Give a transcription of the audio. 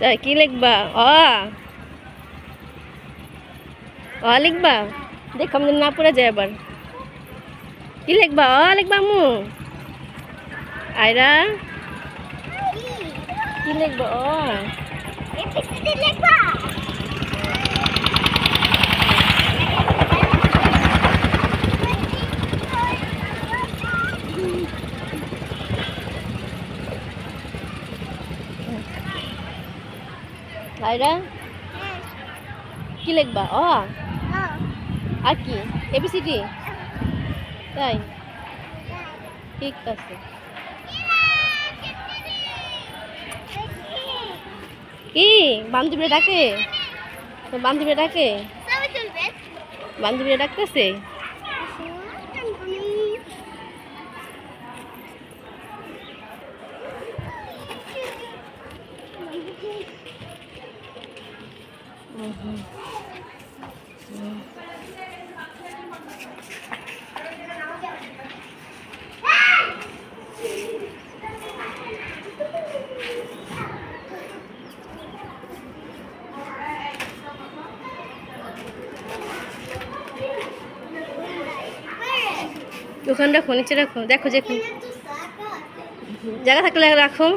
তাই কি লিখবা? লিখবা? দেখো আমাদের না পড়ে যায় আবার। কি লিখবা? লিখবা আম্মু? আয়রা কি লিখবা? আয়রা কি লিখবা? আর কি এবিসিডি? তাই ঠিক আছে। কি বান্ধবীরা ডাকে? বান্ধবীরা ডাকে? বান্ধবীরা ডাকতেছে? ওখানে রাখো, নিচে রাখো, দেখো যে জায়গা থাকলে রাখো।